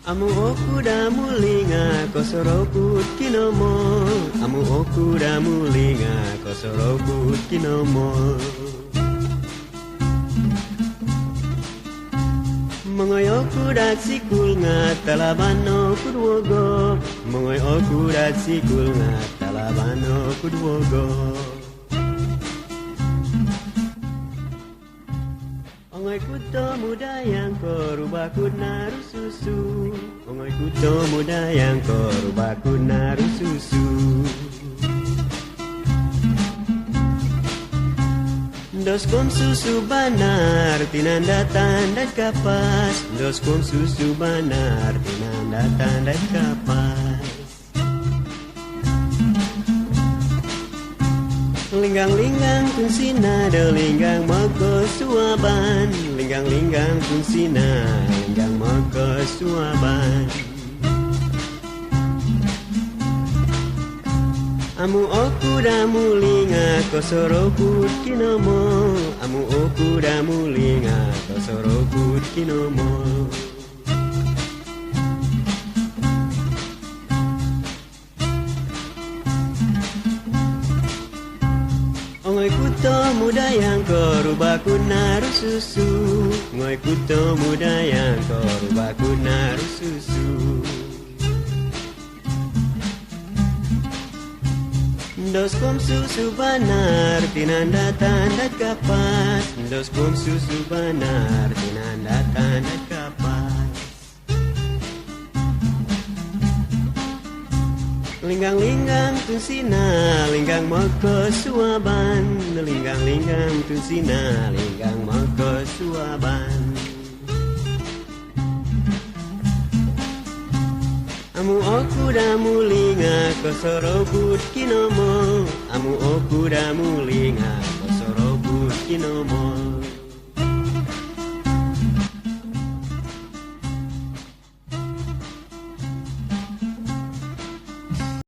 Amu okuda mulinga kosorokut kinomo. Amu okuda mulinga kosorokut kinomo. Mongoy okuda sikul nga talabano kudwogok. Mongoy okuda sikul nga talabano kudwogok. Ongoy kuto muda yang korubakut Naru Susu. Ongoy kuto muda yang korubakut Naru Susu. Doskom susu banar tinanda tanda kapas. Doskom susu banar tinanda tanda kapas. Linggang-linggang kun sinada linggang moko suaban. Linggang-linggang kun sina linggang moko suaban. Amu okuda mulinga kosorokut kinomo. Amu okuda mulinga kosorokut kinomo. Ngoy kuto muda yang korubakut Naru Susu. Ngoy kuto muda yang korubakut Naru Susu. Doskom susu banar tinanda tanda kapas. Doskom susu banar tinanda tanda kapas. Linggang-linggang tun sina linggang moko suaban. Linggang-linggang tun sina linggang moko suaban. Amu okuda mulinga kosorokut kinomo. Amu okuda mulinga kosorokut kinomo.